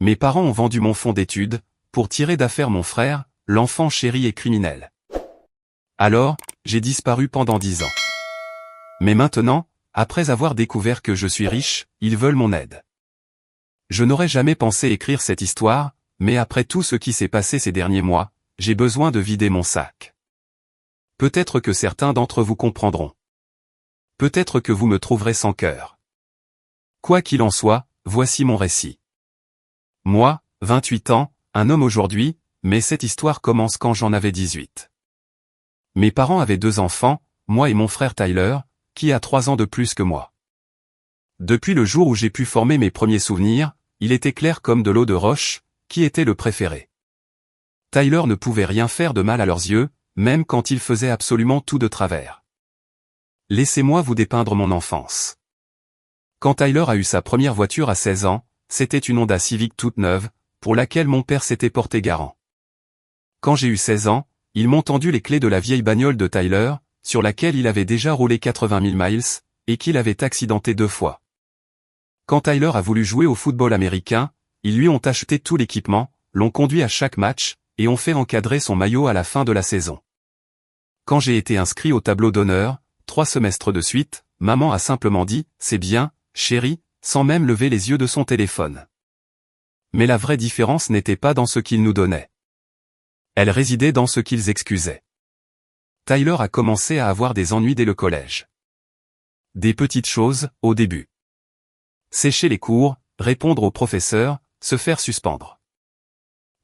Mes parents ont vendu mon fonds d'études, pour tirer d'affaire mon frère, l'enfant chéri et criminel. Alors, j'ai disparu pendant 10 ans. Mais maintenant, après avoir découvert que je suis riche, ils veulent mon aide. Je n'aurais jamais pensé écrire cette histoire, mais après tout ce qui s'est passé ces derniers mois, j'ai besoin de vider mon sac. Peut-être que certains d'entre vous comprendront. Peut-être que vous me trouverez sans cœur. Quoi qu'il en soit, voici mon récit. Moi, 28 ans, un homme aujourd'hui, mais cette histoire commence quand j'en avais 18. Mes parents avaient 2 enfants, moi et mon frère Tyler, qui a 3 ans de plus que moi. Depuis le jour où j'ai pu former mes premiers souvenirs, il était clair comme de l'eau de roche, qui était le préféré. Tyler ne pouvait rien faire de mal à leurs yeux, même quand il faisait absolument tout de travers. Laissez-moi vous dépeindre mon enfance. Quand Tyler a eu sa première voiture à 16 ans, c'était une Honda Civic toute neuve, pour laquelle mon père s'était porté garant. Quand j'ai eu 16 ans, ils m'ont tendu les clés de la vieille bagnole de Tyler, sur laquelle il avait déjà roulé 80 000 miles, et qu'il avait accidenté 2 fois. Quand Tyler a voulu jouer au football américain, ils lui ont acheté tout l'équipement, l'ont conduit à chaque match, et ont fait encadrer son maillot à la fin de la saison. Quand j'ai été inscrit au tableau d'honneur, 3 semestres de suite, maman a simplement dit « C'est bien, chérie », sans même lever les yeux de son téléphone. Mais la vraie différence n'était pas dans ce qu'ils nous donnaient. Elle résidait dans ce qu'ils excusaient. Tyler a commencé à avoir des ennuis dès le collège. Des petites choses, au début. Sécher les cours, répondre aux professeurs, se faire suspendre.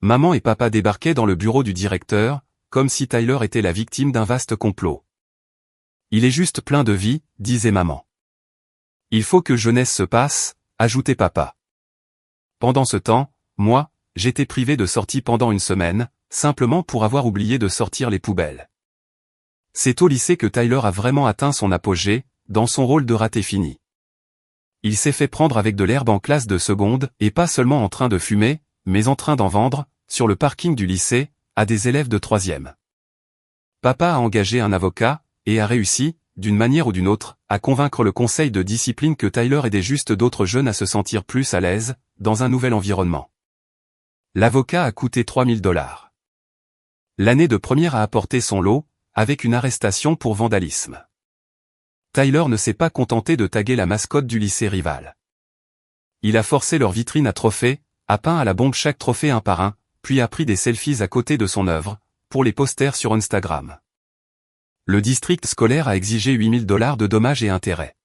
Maman et papa débarquaient dans le bureau du directeur, comme si Tyler était la victime d'un vaste complot. Il est juste plein de vie, disait maman. Il faut que jeunesse se passe, ajoutait papa. Pendant ce temps, moi, j'étais privé de sortie pendant une semaine, simplement pour avoir oublié de sortir les poubelles. C'est au lycée que Tyler a vraiment atteint son apogée, dans son rôle de raté fini. Il s'est fait prendre avec de l'herbe en classe de seconde, et pas seulement en train de fumer, mais en train d'en vendre, sur le parking du lycée, à des élèves de 3e. Papa a engagé un avocat, et a réussi, d'une manière ou d'une autre, à convaincre le conseil de discipline que Tyler aidait juste d'autres jeunes à se sentir plus à l'aise, dans un nouvel environnement. L'avocat a coûté 3 000 $. L'année de première a apporté son lot, avec une arrestation pour vandalisme. Tyler ne s'est pas contenté de taguer la mascotte du lycée rival. Il a forcé leur vitrine à trophées, a peint à la bombe chaque trophée un par un, puis a pris des selfies à côté de son œuvre, pour les posters sur Instagram. Le district scolaire a exigé 8 000 $ de dommages et intérêts.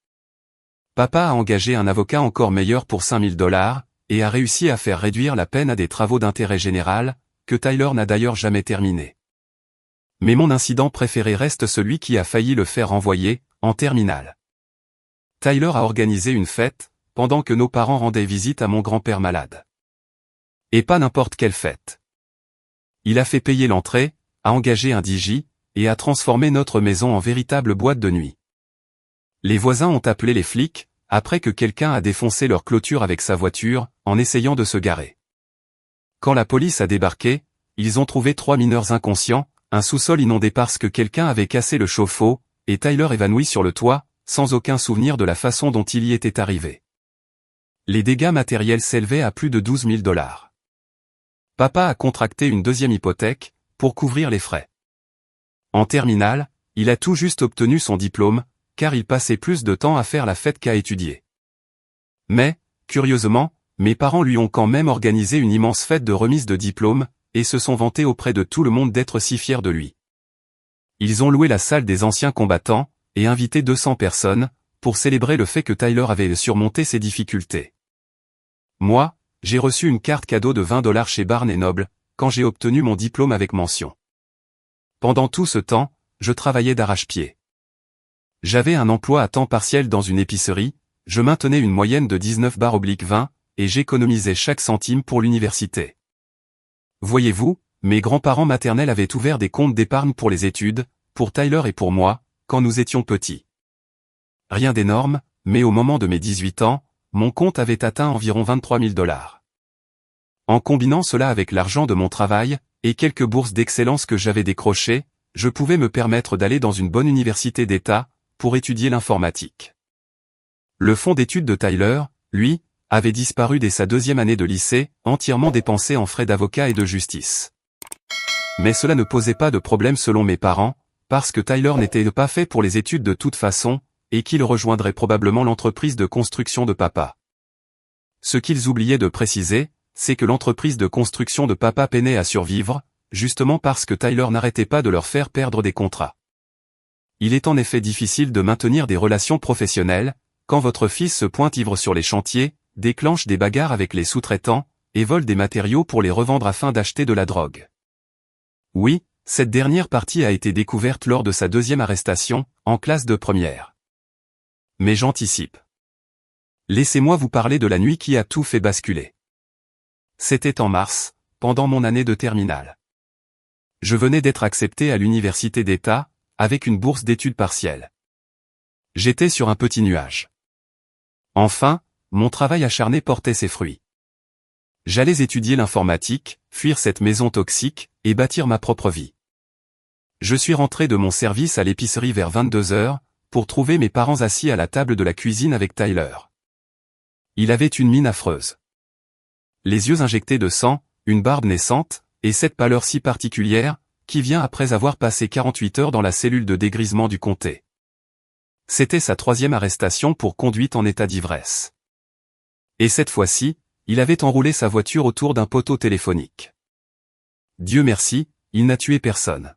Papa a engagé un avocat encore meilleur pour 5 000 $, et a réussi à faire réduire la peine à des travaux d'intérêt général, que Tyler n'a d'ailleurs jamais terminé. Mais mon incident préféré reste celui qui a failli le faire renvoyer, en terminale. Tyler a organisé une fête, pendant que nos parents rendaient visite à mon grand-père malade. Et pas n'importe quelle fête. Il a fait payer l'entrée, a engagé un DJ, et a transformé notre maison en véritable boîte de nuit. Les voisins ont appelé les flics, après que quelqu'un a défoncé leur clôture avec sa voiture, en essayant de se garer. Quand la police a débarqué, ils ont trouvé 3 mineurs inconscients, un sous-sol inondé parce que quelqu'un avait cassé le chauffe-eau, et Tyler évanoui sur le toit, sans aucun souvenir de la façon dont il y était arrivé. Les dégâts matériels s'élevaient à plus de 12 000 $. Papa a contracté une deuxième hypothèque, pour couvrir les frais. En terminale, il a tout juste obtenu son diplôme, car il passait plus de temps à faire la fête qu'à étudier. Mais, curieusement, mes parents lui ont quand même organisé une immense fête de remise de diplôme, et se sont vantés auprès de tout le monde d'être si fiers de lui. Ils ont loué la salle des anciens combattants, et invité 200 personnes, pour célébrer le fait que Tyler avait surmonté ses difficultés. Moi, j'ai reçu une carte cadeau de 20 $ chez Barnes & Noble, quand j'ai obtenu mon diplôme avec mention. Pendant tout ce temps, je travaillais d'arrache-pied. J'avais un emploi à temps partiel dans une épicerie, je maintenais une moyenne de 19/20, et j'économisais chaque centime pour l'université. Voyez-vous, mes grands-parents maternels avaient ouvert des comptes d'épargne pour les études, pour Tyler et pour moi, quand nous étions petits. Rien d'énorme, mais au moment de mes 18 ans, mon compte avait atteint environ 23 000 $. En combinant cela avec l'argent de mon travail, et quelques bourses d'excellence que j'avais décrochées, je pouvais me permettre d'aller dans une bonne université d'État, pour étudier l'informatique. Le fonds d'études de Tyler, lui, avait disparu dès sa deuxième année de lycée, entièrement dépensée en frais d'avocat et de justice. Mais cela ne posait pas de problème selon mes parents, parce que Tyler n'était pas fait pour les études de toute façon, et qu'il rejoindrait probablement l'entreprise de construction de papa. Ce qu'ils oubliaient de préciser, c'est que l'entreprise de construction de papa peinait à survivre, justement parce que Tyler n'arrêtait pas de leur faire perdre des contrats. Il est en effet difficile de maintenir des relations professionnelles, quand votre fils se pointe ivre sur les chantiers, déclenche des bagarres avec les sous-traitants, et vole des matériaux pour les revendre afin d'acheter de la drogue. Oui, cette dernière partie a été découverte lors de sa deuxième arrestation, en classe de première. Mais j'anticipe. Laissez-moi vous parler de la nuit qui a tout fait basculer. C'était en mars, pendant mon année de terminale. Je venais d'être accepté à l'université d'État, avec une bourse d'études partielles. J'étais sur un petit nuage. Enfin, mon travail acharné portait ses fruits. J'allais étudier l'informatique, fuir cette maison toxique, et bâtir ma propre vie. Je suis rentré de mon service à l'épicerie vers 22h, pour trouver mes parents assis à la table de la cuisine avec Tyler. Il avait une mine affreuse. Les yeux injectés de sang, une barbe naissante, et cette pâleur si particulière, qui vient après avoir passé 48 heures dans la cellule de dégrisement du comté. C'était sa 3e arrestation pour conduite en état d'ivresse. Et cette fois-ci, il avait enroulé sa voiture autour d'un poteau téléphonique. Dieu merci, il n'a tué personne.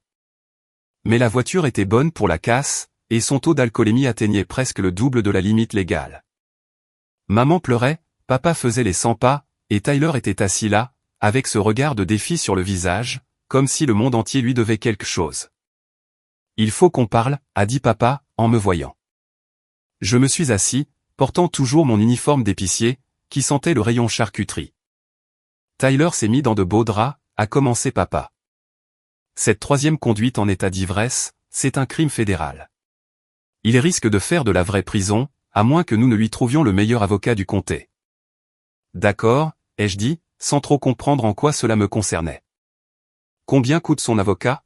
Mais la voiture était bonne pour la casse, et son taux d'alcoolémie atteignait presque le double de la limite légale. Maman pleurait, papa faisait les 100 pas, et Tyler était assis là, avec ce regard de défi sur le visage, comme si le monde entier lui devait quelque chose. Il faut qu'on parle, a dit papa, en me voyant. Je me suis assis, portant toujours mon uniforme d'épicier, qui sentait le rayon charcuterie. Tyler s'est mis dans de beaux draps, a commencé papa. Cette 3e conduite en état d'ivresse, c'est un crime fédéral. Il risque de faire de la vraie prison, à moins que nous ne lui trouvions le meilleur avocat du comté. D'accord, ai-je dit, sans trop comprendre en quoi cela me concernait. Combien coûte son avocat?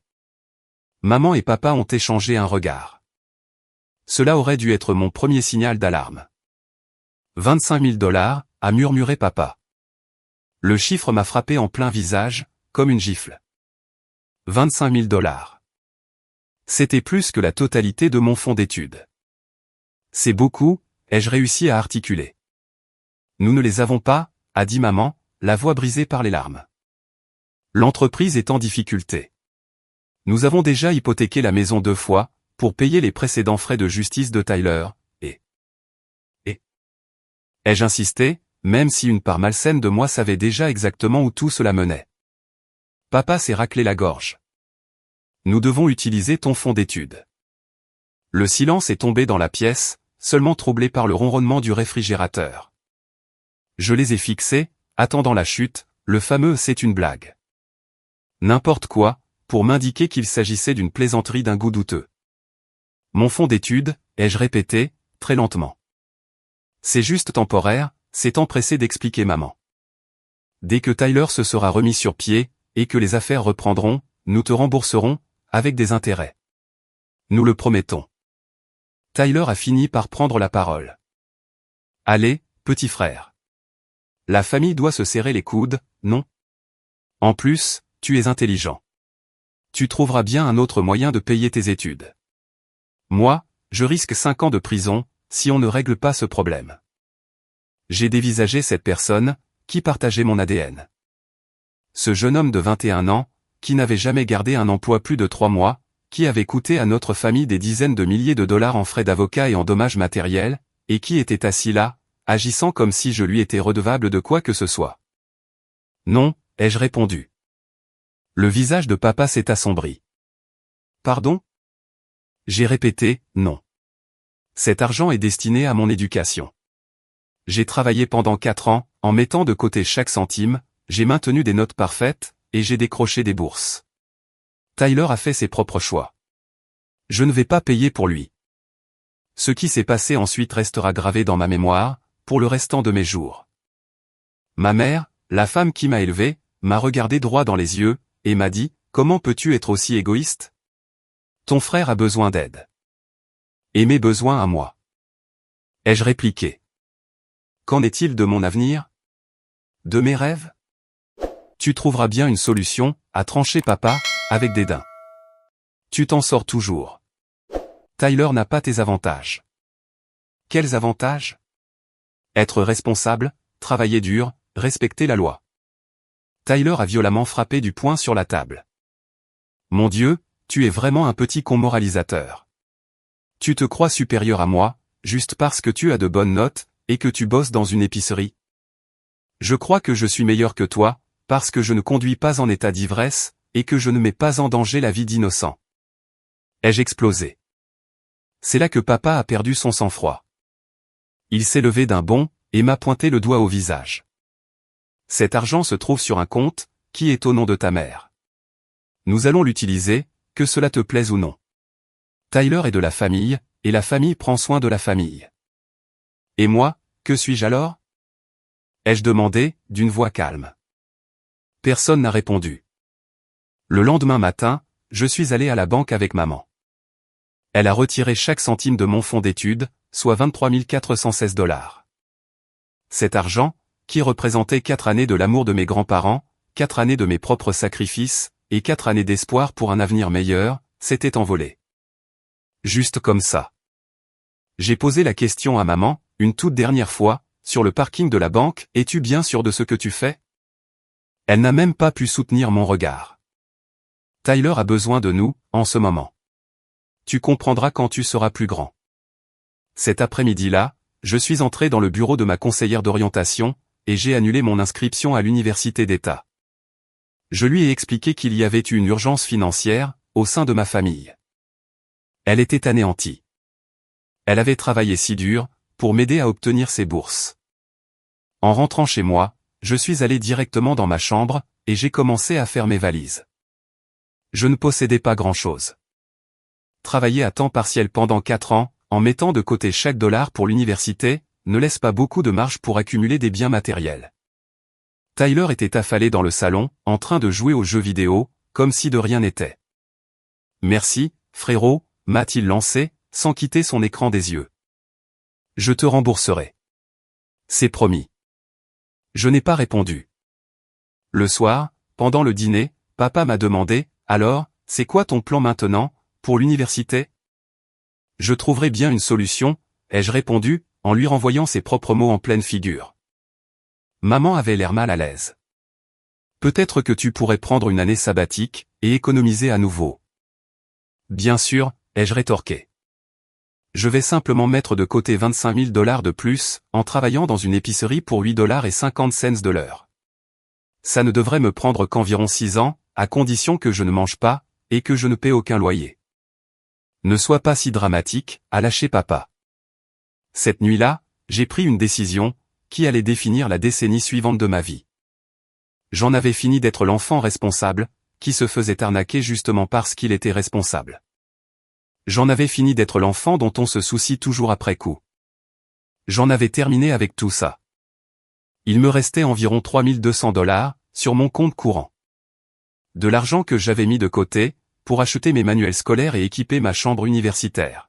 Maman et papa ont échangé un regard. Cela aurait dû être mon premier signal d'alarme. 25 000 $, a murmuré papa. Le chiffre m'a frappé en plein visage, comme une gifle. 25 000 $. C'était plus que la totalité de mon fonds d'études. C'est beaucoup, ai-je réussi à articuler. Nous ne les avons pas, a dit maman, la voix brisée par les larmes. L'entreprise est en difficulté. Nous avons déjà hypothéqué la maison 2 fois, pour payer les précédents frais de justice de Tyler, et... Ai-je insisté, même si une part malsaine de moi savait déjà exactement où tout cela menait. Papa s'est raclé la gorge. Nous devons utiliser ton fonds d'études. Le silence est tombé dans la pièce, seulement troublé par le ronronnement du réfrigérateur. Je les ai fixés, attendant la chute, le fameux « c'est une blague ». N'importe quoi, pour m'indiquer qu'il s'agissait d'une plaisanterie d'un goût douteux. Mon fonds d'études, ai-je répété, très lentement. C'est juste temporaire, s'est empressé d'expliquer maman. Dès que Tyler se sera remis sur pied, et que les affaires reprendront, nous te rembourserons, avec des intérêts. Nous le promettons. Tyler a fini par prendre la parole. Allez, petit frère. La famille doit se serrer les coudes, non? En plus, tu es intelligent. Tu trouveras bien un autre moyen de payer tes études. Moi, je risque 5 ans de prison, si on ne règle pas ce problème. J'ai dévisagé cette personne, qui partageait mon ADN. Ce jeune homme de 21 ans, qui n'avait jamais gardé un emploi plus de 3 mois, qui avait coûté à notre famille des dizaines de milliers de dollars en frais d'avocat et en dommages matériels, et qui était assis là, agissant comme si je lui étais redevable de quoi que ce soit. Non, ai-je répondu. Le visage de papa s'est assombri. Pardon? J'ai répété, non. Cet argent est destiné à mon éducation. J'ai travaillé pendant 4 ans, en mettant de côté chaque centime, j'ai maintenu des notes parfaites, et j'ai décroché des bourses. Tyler a fait ses propres choix. Je ne vais pas payer pour lui. Ce qui s'est passé ensuite restera gravé dans ma mémoire, pour le restant de mes jours. Ma mère, la femme qui m'a élevé, m'a regardé droit dans les yeux, et m'a dit, « Comment peux-tu être aussi égoïste? Ton frère a besoin d'aide. Et mes besoins à moi. » Ai-je répliqué. Qu'en est-il de mon avenir? De mes rêves? Tu trouveras bien une solution, a tranché papa, avec dédain. Tu t'en sors toujours. Tyler n'a pas tes avantages. Quels avantages? Être responsable, travailler dur, respecter la loi. Tyler a violemment frappé du poing sur la table. Mon Dieu, tu es vraiment un petit con moralisateur. Tu te crois supérieur à moi, juste parce que tu as de bonnes notes, et que tu bosses dans une épicerie. Je crois que je suis meilleur que toi, parce que je ne conduis pas en état d'ivresse, et que je ne mets pas en danger la vie d'innocents. Ai-je explosé? C'est là que papa a perdu son sang-froid. Il s'est levé d'un bond, et m'a pointé le doigt au visage. Cet argent se trouve sur un compte, qui est au nom de ta mère. Nous allons l'utiliser, que cela te plaise ou non. Tyler est de la famille, et la famille prend soin de la famille. Et moi, que suis-je alors? Ai-je demandé, d'une voix calme. Personne n'a répondu. Le lendemain matin, je suis allé à la banque avec maman. Elle a retiré chaque centime de mon fonds d'études, soit 23 416 $. Cet argent, qui représentait 4 années de l'amour de mes grands-parents, 4 années de mes propres sacrifices, et 4 années d'espoir pour un avenir meilleur, s'était envolé. Juste comme ça. J'ai posé la question à maman, une toute dernière fois, sur le parking de la banque, es-tu bien sûr de ce que tu fais? Elle n'a même pas pu soutenir mon regard. Tyler a besoin de nous, en ce moment. Tu comprendras quand tu seras plus grand. Cet après-midi-là, je suis entré dans le bureau de ma conseillère d'orientation, et j'ai annulé mon inscription à l'université d'État. Je lui ai expliqué qu'il y avait eu une urgence financière, au sein de ma famille. Elle était anéantie. Elle avait travaillé si dur, pour m'aider à obtenir ses bourses. En rentrant chez moi, je suis allé directement dans ma chambre, et j'ai commencé à faire mes valises. Je ne possédais pas grand-chose. Travailler à temps partiel pendant 4 ans, en mettant de côté chaque dollar pour l'université, ne laisse pas beaucoup de marge pour accumuler des biens matériels. Tyler était affalé dans le salon, en train de jouer aux jeux vidéo, comme si de rien n'était. Merci, frérot, m'a-t-il lancé, sans quitter son écran des yeux. Je te rembourserai. C'est promis. Je n'ai pas répondu. Le soir, pendant le dîner, papa m'a demandé, alors, c'est quoi ton plan maintenant, pour l'université? Je trouverai bien une solution, ai-je répondu, en lui renvoyant ses propres mots en pleine figure. Maman avait l'air mal à l'aise. Peut-être que tu pourrais prendre une année sabbatique, et économiser à nouveau. Bien sûr, ai-je rétorqué. Je vais simplement mettre de côté 25 000 $ de plus, en travaillant dans une épicerie pour 8,50 $ de l'heure. Ça ne devrait me prendre qu'environ 6 ans, à condition que je ne mange pas, et que je ne paie aucun loyer. Ne sois pas si dramatique, a lâché papa. Cette nuit-là, j'ai pris une décision, qui allait définir la décennie suivante de ma vie. J'en avais fini d'être l'enfant responsable, qui se faisait arnaquer justement parce qu'il était responsable. J'en avais fini d'être l'enfant dont on se soucie toujours après coup. J'en avais terminé avec tout ça. Il me restait environ 3 200 $, sur mon compte courant. De l'argent que j'avais mis de côté, pour acheter mes manuels scolaires et équiper ma chambre universitaire.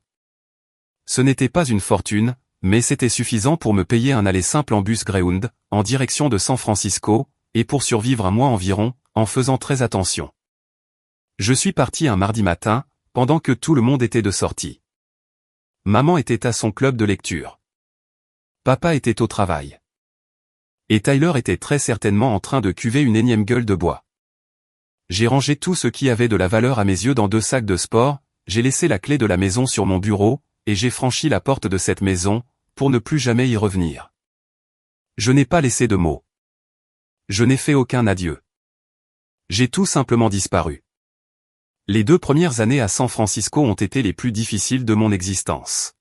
Ce n'était pas une fortune, mais c'était suffisant pour me payer un aller simple en bus Greyhound, en direction de San Francisco, et pour survivre un mois environ, en faisant très attention. Je suis parti un mardi matin, pendant que tout le monde était de sortie. Maman était à son club de lecture. Papa était au travail. Et Tyler était très certainement en train de cuver une énième gueule de bois. J'ai rangé tout ce qui avait de la valeur à mes yeux dans 2 sacs de sport, j'ai laissé la clé de la maison sur mon bureau, et j'ai franchi la porte de cette maison, pour ne plus jamais y revenir. Je n'ai pas laissé de mots. Je n'ai fait aucun adieu. J'ai tout simplement disparu. Les 2 premières années à San Francisco ont été les plus difficiles de mon existence.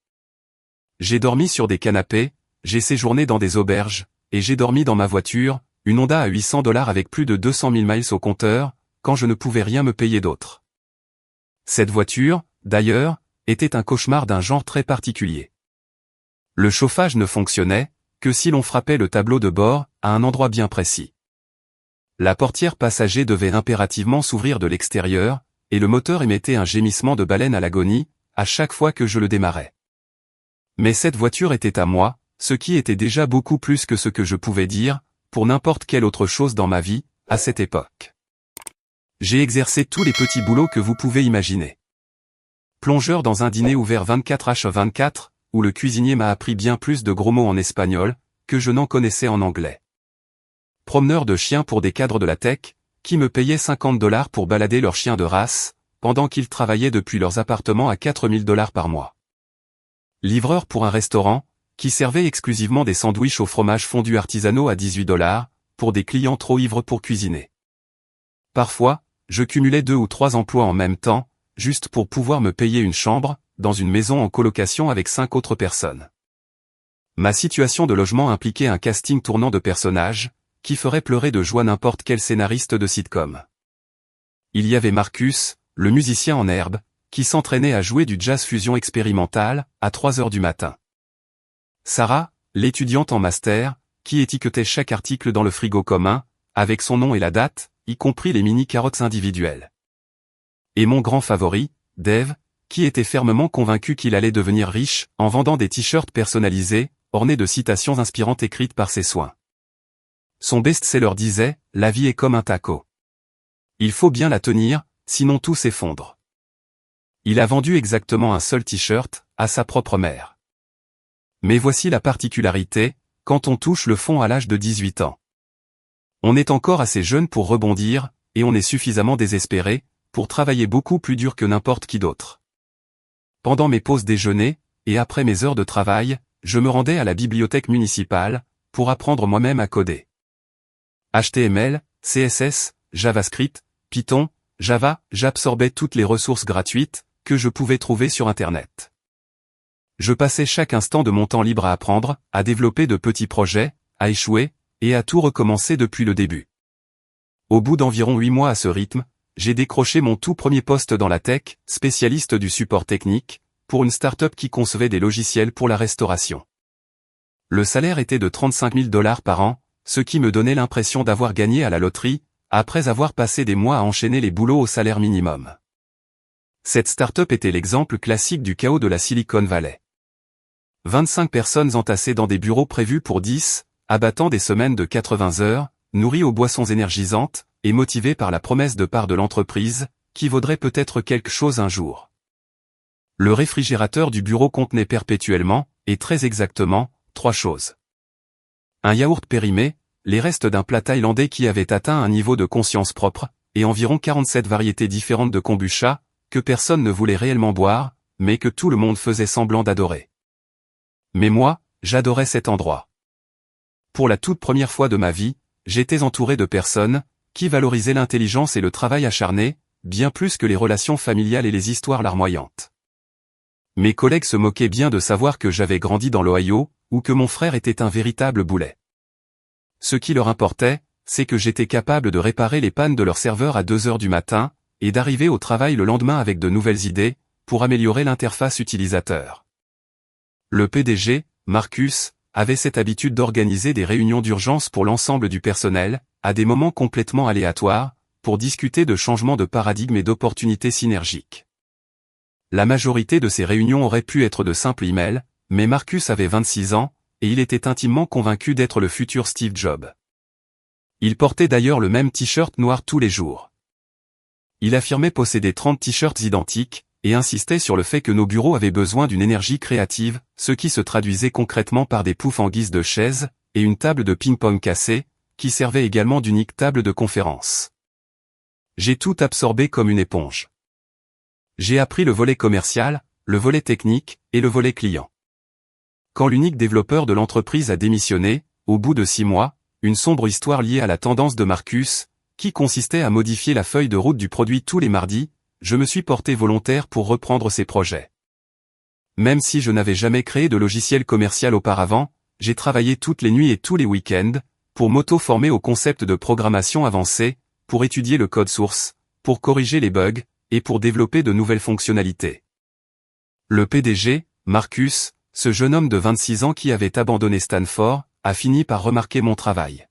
J'ai dormi sur des canapés, j'ai séjourné dans des auberges, et j'ai dormi dans ma voiture, une Honda à 800 $ avec plus de 200 000 miles au compteur, quand je ne pouvais rien me payer d'autre. Cette voiture, d'ailleurs, était un cauchemar d'un genre très particulier. Le chauffage ne fonctionnait, que si l'on frappait le tableau de bord, à un endroit bien précis. La portière passager devait impérativement s'ouvrir de l'extérieur, et le moteur émettait un gémissement de baleine à l'agonie, à chaque fois que je le démarrais. Mais cette voiture était à moi, ce qui était déjà beaucoup plus que ce que je pouvais dire, pour n'importe quelle autre chose dans ma vie, à cette époque. J'ai exercé tous les petits boulots que vous pouvez imaginer. Plongeur dans un dîner ouvert 24h24, où le cuisinier m'a appris bien plus de gros mots en espagnol, que je n'en connaissais en anglais. Promeneur de chiens pour des cadres de la tech, qui me payaient $50 pour balader leurs chiens de race, pendant qu'ils travaillaient depuis leurs appartements à $4000 par mois. Livreur pour un restaurant, qui servait exclusivement des sandwichs au fromage fondu artisanaux à $18, pour des clients trop ivres pour cuisiner. Parfois, je cumulais 2 ou 3 emplois en même temps, juste pour pouvoir me payer une chambre, dans une maison en colocation avec 5 autres personnes. Ma situation de logement impliquait un casting tournant de personnages, qui ferait pleurer de joie n'importe quel scénariste de sitcom. Il y avait Marcus, le musicien en herbe, qui s'entraînait à jouer du jazz fusion expérimental, à 3 heures du matin. Sarah, l'étudiante en master, qui étiquetait chaque article dans le frigo commun, avec son nom et la date, y compris les mini-carottes individuelles. Et mon grand favori, Dave, qui était fermement convaincu qu'il allait devenir riche, en vendant des t-shirts personnalisés, ornés de citations inspirantes écrites par ses soins. Son best-seller disait, « La vie est comme un taco. Il faut bien la tenir, sinon tout s'effondre. » Il a vendu exactement un seul t-shirt, à sa propre mère. Mais voici la particularité, quand on touche le fond à l'âge de 18 ans. On est encore assez jeune pour rebondir, et on est suffisamment désespéré, pour travailler beaucoup plus dur que n'importe qui d'autre. Pendant mes pauses déjeuner, et après mes heures de travail, je me rendais à la bibliothèque municipale, pour apprendre moi-même à coder. HTML, CSS, JavaScript, Python, Java, j'absorbais toutes les ressources gratuites, que je pouvais trouver sur Internet. Je passais chaque instant de mon temps libre à apprendre, à développer de petits projets, à échouer, et à tout recommencer depuis le début. Au bout d'environ 8 mois à ce rythme, j'ai décroché mon tout premier poste dans la tech, spécialiste du support technique, pour une start-up qui concevait des logiciels pour la restauration. Le salaire était de $35 000 par an, ce qui me donnait l'impression d'avoir gagné à la loterie, après avoir passé des mois à enchaîner les boulots au salaire minimum. Cette start-up était l'exemple classique du chaos de la Silicon Valley. 25 personnes entassées dans des bureaux prévus pour 10, abattant des semaines de 80 heures, nourries aux boissons énergisantes, et motivées par la promesse de part de l'entreprise, qui vaudrait peut-être quelque chose un jour. Le réfrigérateur du bureau contenait perpétuellement, et très exactement, 3 choses. Un yaourt périmé, les restes d'un plat thaïlandais qui avait atteint un niveau de conscience propre, et environ 47 variétés différentes de kombucha, que personne ne voulait réellement boire, mais que tout le monde faisait semblant d'adorer. Mais moi, j'adorais cet endroit. Pour la toute première fois de ma vie, j'étais entouré de personnes, qui valorisaient l'intelligence et le travail acharné, bien plus que les relations familiales et les histoires larmoyantes. Mes collègues se moquaient bien de savoir que j'avais grandi dans l'Ohio, ou que mon frère était un véritable boulet. Ce qui leur importait, c'est que j'étais capable de réparer les pannes de leur serveur à 2 heures du matin, et d'arriver au travail le lendemain avec de nouvelles idées, pour améliorer l'interface utilisateur. Le PDG, Marcus, avait cette habitude d'organiser des réunions d'urgence pour l'ensemble du personnel, à des moments complètement aléatoires, pour discuter de changements de paradigme et d'opportunités synergiques. La majorité de ces réunions auraient pu être de simples emails, mais Marcus avait 26 ans, et il était intimement convaincu d'être le futur Steve Jobs. Il portait d'ailleurs le même t-shirt noir tous les jours. Il affirmait posséder 30 t-shirts identiques, et insistait sur le fait que nos bureaux avaient besoin d'une énergie créative, ce qui se traduisait concrètement par des poufs en guise de chaises, et une table de ping-pong cassée, qui servait également d'unique table de conférence. J'ai tout absorbé comme une éponge. J'ai appris le volet commercial, le volet technique, et le volet client. Quand l'unique développeur de l'entreprise a démissionné, au bout de 6 mois, une sombre histoire liée à la tendance de Marcus, qui consistait à modifier la feuille de route du produit tous les mardis, je me suis porté volontaire pour reprendre ces projets. Même si je n'avais jamais créé de logiciel commercial auparavant, j'ai travaillé toutes les nuits et tous les week-ends, pour m'auto-former au concept de programmation avancée, pour étudier le code source, pour corriger les bugs, et pour développer de nouvelles fonctionnalités. Le PDG, Marcus, ce jeune homme de 26 ans qui avait abandonné Stanford, a fini par remarquer mon travail.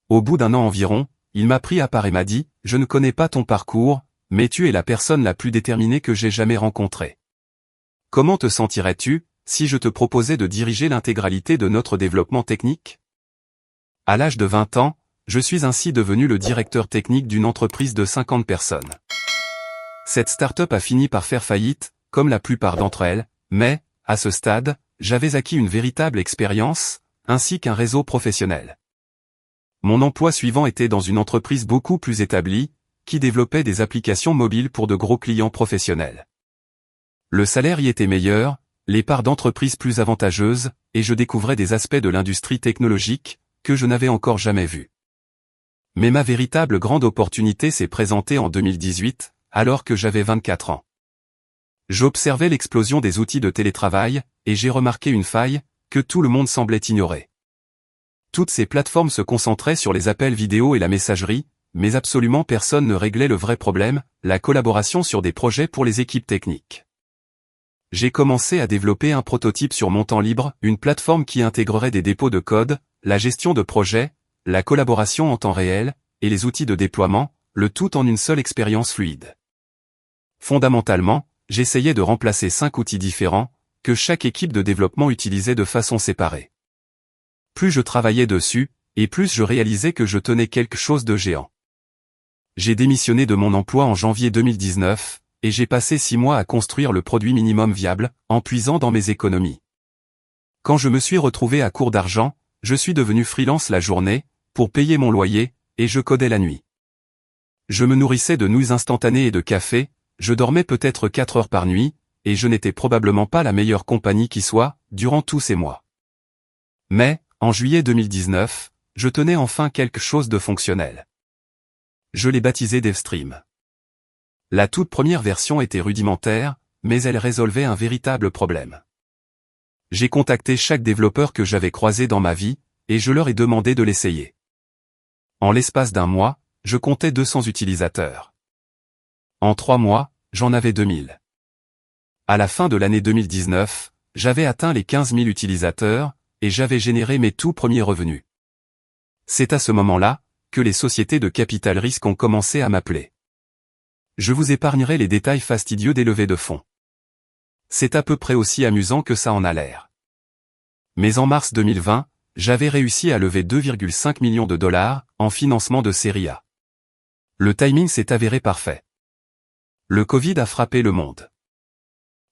Au bout d'un an environ, il m'a pris à part et m'a dit, « Je ne connais pas ton parcours, mais tu es la personne la plus déterminée que j'ai jamais rencontrée. Comment te sentirais-tu, si je te proposais de diriger l'intégralité de notre développement technique? À l'âge de 20 ans, je suis ainsi devenu le directeur technique d'une entreprise de 50 personnes. Cette start-up a fini par faire faillite, comme la plupart d'entre elles, mais, à ce stade, j'avais acquis une véritable expérience, ainsi qu'un réseau professionnel. Mon emploi suivant était dans une entreprise beaucoup plus établie, qui développait des applications mobiles pour de gros clients professionnels. Le salaire y était meilleur, les parts d'entreprise plus avantageuses, et je découvrais des aspects de l'industrie technologique, que je n'avais encore jamais vus. Mais ma véritable grande opportunité s'est présentée en 2018, alors que j'avais 24 ans. J'observais l'explosion des outils de télétravail, et j'ai remarqué une faille, que tout le monde semblait ignorer. Toutes ces plateformes se concentraient sur les appels vidéo et la messagerie, mais absolument personne ne réglait le vrai problème, la collaboration sur des projets pour les équipes techniques. J'ai commencé à développer un prototype sur mon temps libre, une plateforme qui intégrerait des dépôts de code, la gestion de projets, la collaboration en temps réel, et les outils de déploiement, le tout en une seule expérience fluide. Fondamentalement, j'essayais de remplacer 5 outils différents, que chaque équipe de développement utilisait de façon séparée. Plus je travaillais dessus, et plus je réalisais que je tenais quelque chose de géant. J'ai démissionné de mon emploi en janvier 2019, et j'ai passé 6 mois à construire le produit minimum viable, en puisant dans mes économies. Quand je me suis retrouvé à court d'argent, je suis devenu freelance la journée, pour payer mon loyer, et je codais la nuit. Je me nourrissais de nouilles instantanées et de café, je dormais peut-être 4 heures par nuit, et je n'étais probablement pas la meilleure compagnie qui soit, durant tous ces mois. Mais, en juillet 2019, je tenais enfin quelque chose de fonctionnel. Je l'ai baptisé DevStream. La toute première version était rudimentaire, mais elle résolvait un véritable problème. J'ai contacté chaque développeur que j'avais croisé dans ma vie, et je leur ai demandé de l'essayer. En l'espace d'un mois, je comptais 200 utilisateurs. En 3 mois, j'en avais 2000. À la fin de l'année 2019, j'avais atteint les 15 000 utilisateurs, et j'avais généré mes tout premiers revenus. C'est à ce moment-là, que les sociétés de capital risque ont commencé à m'appeler. Je vous épargnerai les détails fastidieux des levées de fonds. C'est à peu près aussi amusant que ça en a l'air. Mais en mars 2020, j'avais réussi à lever 2,5 millions de dollars, en financement de série A. Le timing s'est avéré parfait. Le Covid a frappé le monde.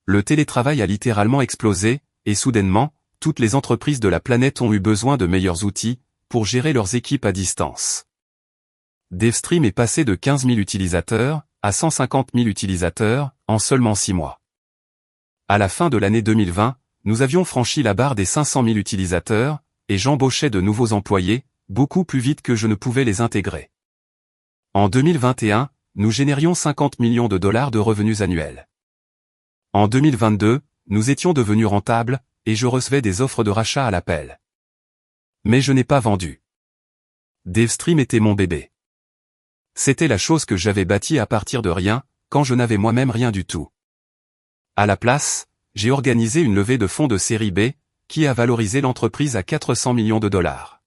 Le télétravail a littéralement explosé, et soudainement, toutes les entreprises de la planète ont eu besoin de meilleurs outils, pour gérer leurs équipes à distance. DevStream est passé de 15 000 utilisateurs, à 150 000 utilisateurs, en seulement 6 mois. À la fin de l'année 2020, nous avions franchi la barre des 500 000 utilisateurs, et j'embauchais de nouveaux employés, beaucoup plus vite que je ne pouvais les intégrer. En 2021, nous générions 50 millions de dollars de revenus annuels. En 2022, nous étions devenus rentables, et je recevais des offres de rachat à l'appel. Mais je n'ai pas vendu. DevStream était mon bébé. C'était la chose que j'avais bâtie à partir de rien, quand je n'avais moi-même rien du tout. À la place, j'ai organisé une levée de fonds de série B, qui a valorisé l'entreprise à 400 millions de dollars.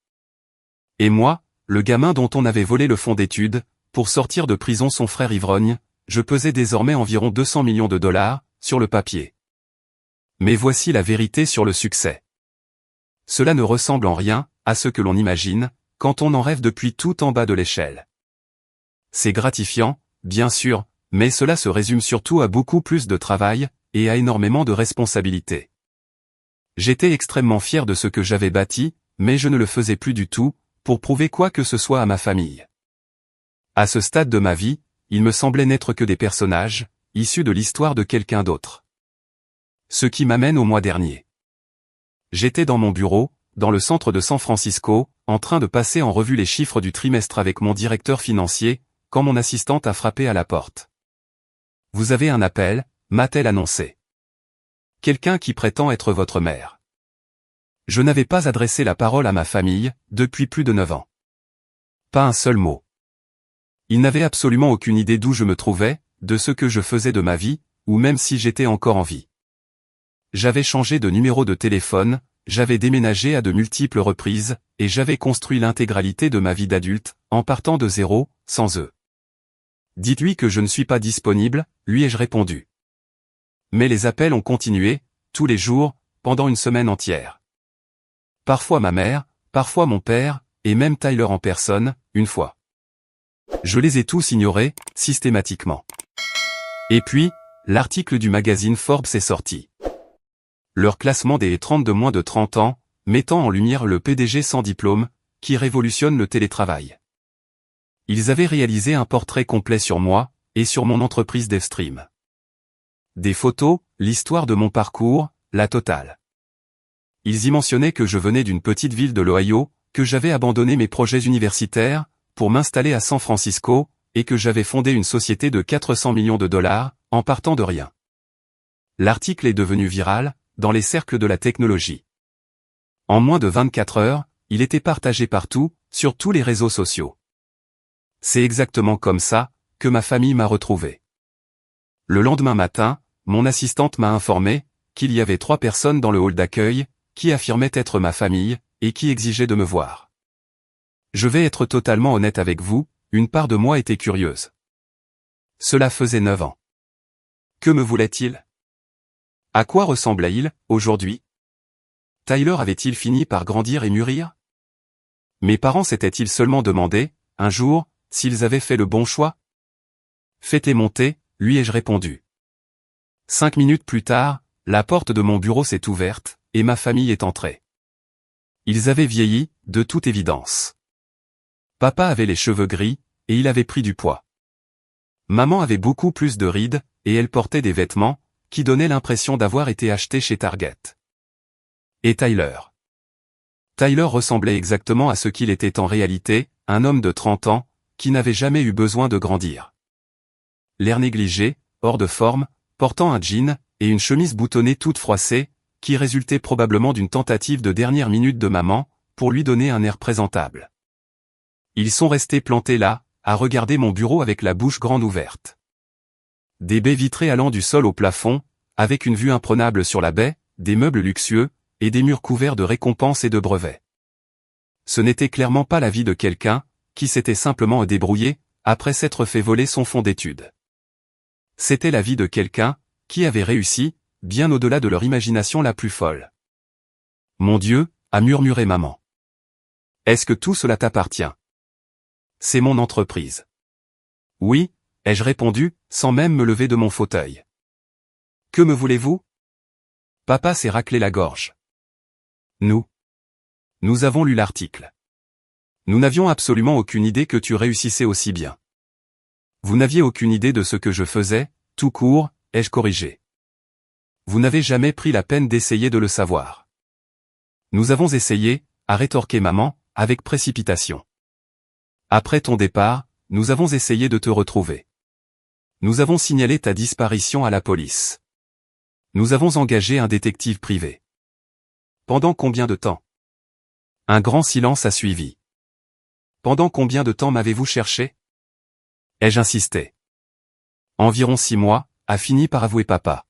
Et moi, le gamin dont on avait volé le fonds d'études, pour sortir de prison son frère ivrogne, je pesais désormais environ 200 millions de dollars, sur le papier. Mais voici la vérité sur le succès. Cela ne ressemble en rien, à ce que l'on imagine, quand on en rêve depuis tout en bas de l'échelle. C'est gratifiant, bien sûr, mais cela se résume surtout à beaucoup plus de travail, et à énormément de responsabilités. J'étais extrêmement fier de ce que j'avais bâti, mais je ne le faisais plus du tout, pour prouver quoi que ce soit à ma famille. À ce stade de ma vie, il me semblait n'être que des personnages, issus de l'histoire de quelqu'un d'autre. Ce qui m'amène au mois dernier. J'étais dans mon bureau, dans le centre de San Francisco, en train de passer en revue les chiffres du trimestre avec mon directeur financier, quand mon assistante a frappé à la porte. « Vous avez un appel », m'a-t-elle annoncé. « Quelqu'un qui prétend être votre mère. » Je n'avais pas adressé la parole à ma famille, depuis plus de 9 ans. Pas un seul mot. Ils n'avaient absolument aucune idée d'où je me trouvais, de ce que je faisais de ma vie, ou même si j'étais encore en vie. J'avais changé de numéro de téléphone, j'avais déménagé à de multiples reprises, et j'avais construit l'intégralité de ma vie d'adulte, en partant de zéro, sans eux. Dites-lui que je ne suis pas disponible, lui ai-je répondu. Mais les appels ont continué, tous les jours, pendant une semaine entière. Parfois ma mère, parfois mon père, et même Tyler en personne, une fois. Je les ai tous ignorés, systématiquement. Et puis, l'article du magazine Forbes est sorti. Leur classement des 30 de moins de 30 ans, mettant en lumière le PDG sans diplôme, qui révolutionne le télétravail. Ils avaient réalisé un portrait complet sur moi, et sur mon entreprise DevStream. Des photos, l'histoire de mon parcours, la totale. Ils y mentionnaient que je venais d'une petite ville de l'Ohio, que j'avais abandonné mes projets universitaires, pour m'installer à San Francisco, et que j'avais fondé une société de 400 millions de dollars, en partant de rien. L'article est devenu viral, dans les cercles de la technologie. En moins de 24 heures, il était partagé partout, sur tous les réseaux sociaux. C'est exactement comme ça, que ma famille m'a retrouvé. Le lendemain matin, mon assistante m'a informé, qu'il y avait 3 personnes dans le hall d'accueil, qui affirmaient être ma famille, et qui exigeaient de me voir. Je vais être totalement honnête avec vous, une part de moi était curieuse. Cela faisait 9 ans. Que me voulait-il? À quoi ressemblait-il, aujourd'hui? Tyler avait-il fini par grandir et mûrir? Mes parents s'étaient-ils seulement demandé, un jour, s'ils avaient fait le bon choix? Faites monter, lui ai-je répondu. 5 minutes plus tard, la porte de mon bureau s'est ouverte, et ma famille est entrée. Ils avaient vieilli, de toute évidence. Papa avait les cheveux gris, et il avait pris du poids. Maman avait beaucoup plus de rides, et elle portait des vêtements, qui donnaient l'impression d'avoir été achetés chez Target. Et Tyler. Tyler ressemblait exactement à ce qu'il était en réalité, un homme de 30 ans, qui n'avait jamais eu besoin de grandir. L'air négligé, hors de forme, portant un jean, et une chemise boutonnée toute froissée, qui résultait probablement d'une tentative de dernière minute de maman, pour lui donner un air présentable. Ils sont restés plantés là, à regarder mon bureau avec la bouche grande ouverte. Des baies vitrées allant du sol au plafond, avec une vue imprenable sur la baie, des meubles luxueux, et des murs couverts de récompenses et de brevets. Ce n'était clairement pas la vie de quelqu'un, qui s'était simplement débrouillé, après s'être fait voler son fonds d'études. C'était la vie de quelqu'un, qui avait réussi, bien au-delà de leur imagination la plus folle. Mon Dieu, a murmuré maman. Est-ce que tout cela t'appartient? C'est mon entreprise. Oui, ai-je répondu, sans même me lever de mon fauteuil. Que me voulez-vous? Papa s'est raclé la gorge. Nous avons lu l'article. Nous n'avions absolument aucune idée que tu réussissais aussi bien. Vous n'aviez aucune idée de ce que je faisais, tout court, ai-je corrigé. Vous n'avez jamais pris la peine d'essayer de le savoir. Nous avons essayé, a rétorqué maman, avec précipitation. Après ton départ, nous avons essayé de te retrouver. Nous avons signalé ta disparition à la police. Nous avons engagé un détective privé. Pendant combien de temps? Un grand silence a suivi. Pendant combien de temps m'avez-vous cherché? Ai-je insisté. Environ 6 mois, a fini par avouer papa.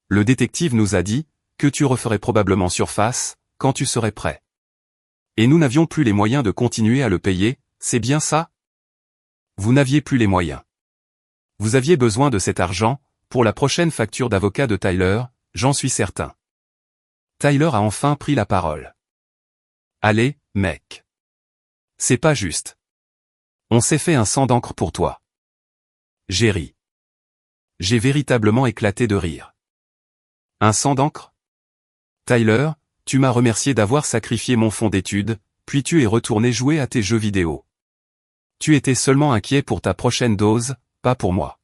Le détective nous a dit, que tu referais probablement surface, quand tu serais prêt. Et nous n'avions plus les moyens de continuer à le payer, c'est bien ça? Vous n'aviez plus les moyens. Vous aviez besoin de cet argent, pour la prochaine facture d'avocat de Tyler, j'en suis certain. Tyler a enfin pris la parole. Allez, mec. C'est pas juste. On s'est fait un sang d'encre pour toi. J'ai ri. J'ai véritablement éclaté de rire. Un sang d'encre? Tyler, tu m'as remercié d'avoir sacrifié mon fonds d'études, puis tu es retourné jouer à tes jeux vidéo. Tu étais seulement inquiet pour ta prochaine dose, pas pour moi.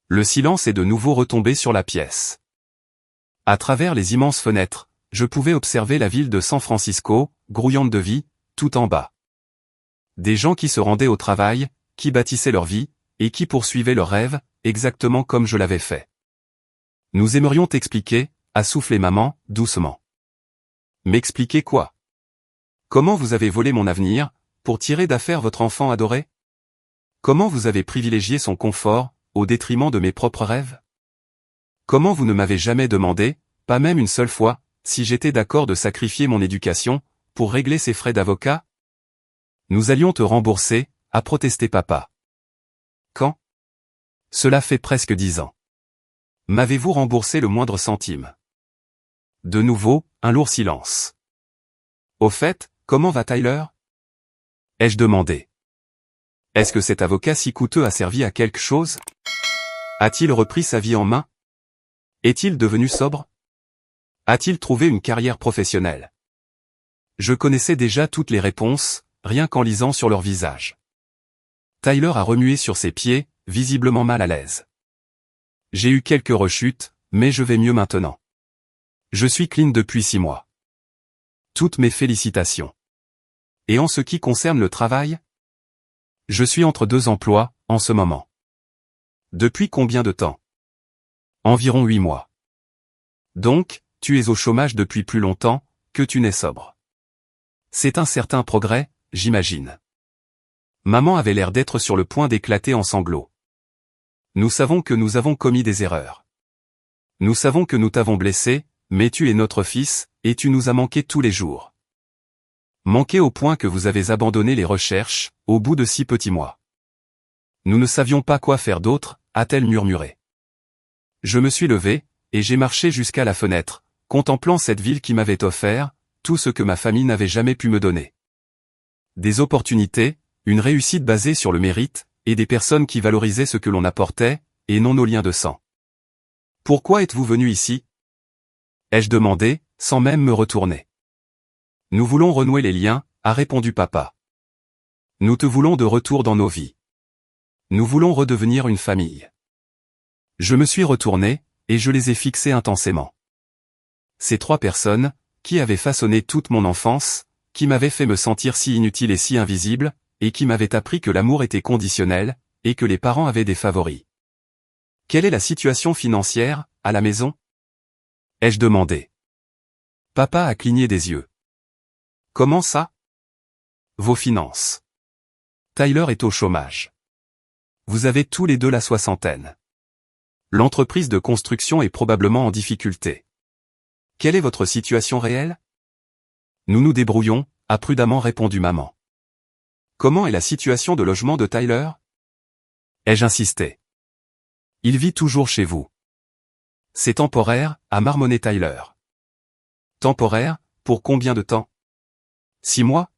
Le silence est de nouveau retombé sur la pièce. À travers les immenses fenêtres, je pouvais observer la ville de San Francisco, grouillante de vie, tout en bas. Des gens qui se rendaient au travail, qui bâtissaient leur vie, et qui poursuivaient leurs rêves, exactement comme je l'avais fait. Nous aimerions t'expliquer, a soufflé maman, doucement. M'expliquer quoi? Comment vous avez volé mon avenir, pour tirer d'affaire votre enfant adoré? Comment vous avez privilégié son confort, au détriment de mes propres rêves? Comment vous ne m'avez jamais demandé, pas même une seule fois, si j'étais d'accord de sacrifier mon éducation, pour régler ses frais d'avocat? Nous allions te rembourser, a protesté papa. Quand? Cela fait presque 10 ans. M'avez-vous remboursé le moindre centime? De nouveau, un lourd silence. Au fait, comment va Tyler? Ai-je demandé. Est-ce que cet avocat si coûteux a servi à quelque chose? A-t-il repris sa vie en main? Est-il devenu sobre? A-t-il trouvé une carrière professionnelle? Je connaissais déjà toutes les réponses, rien qu'en lisant sur leur visage. Tyler a remué sur ses pieds, visiblement mal à l'aise. J'ai eu quelques rechutes, mais je vais mieux maintenant. Je suis clean depuis 6 mois. Toutes mes félicitations. Et en ce qui concerne le travail? Je suis entre 2 emplois, en ce moment. Depuis combien de temps? Environ 8 mois. Donc, tu es au chômage depuis plus longtemps, que tu n'es sobre. C'est un certain progrès, j'imagine. Maman avait l'air d'être sur le point d'éclater en sanglots. Nous savons que nous avons commis des erreurs. Nous savons que nous t'avons blessé, mais tu es notre fils, et tu nous as manqué tous les jours. Manqué au point que vous avez abandonné les recherches, au bout de 6 petits mois. Nous ne savions pas quoi faire d'autre, a-t-elle murmuré. Je me suis levé, et j'ai marché jusqu'à la fenêtre, contemplant cette ville qui m'avait offert tout ce que ma famille n'avait jamais pu me donner. Des opportunités, une réussite basée sur le mérite, et des personnes qui valorisaient ce que l'on apportait, et non nos liens de sang. Pourquoi êtes-vous venu ici? Ai-je demandé, sans même me retourner. Nous voulons renouer les liens, a répondu papa. Nous te voulons de retour dans nos vies. Nous voulons redevenir une famille. Je me suis retourné, et je les ai fixés intensément. Ces 3 personnes, qui avaient façonné toute mon enfance, qui m'avaient fait me sentir si inutile et si invisible, et qui m'avaient appris que l'amour était conditionnel, et que les parents avaient des favoris. Quelle est la situation financière, à la maison? Ai-je demandé. Papa a cligné des yeux. Comment ça? Vos finances. Tyler est au chômage. Vous avez tous les deux la soixantaine. L'entreprise de construction est probablement en difficulté. Quelle est votre situation réelle? Nous nous débrouillons, a prudemment répondu maman. Comment est la situation de logement de Tyler? Ai-je insisté. Il vit toujours chez vous. C'est temporaire, a marmonné Tyler. Temporaire, pour combien de temps? 6 mois?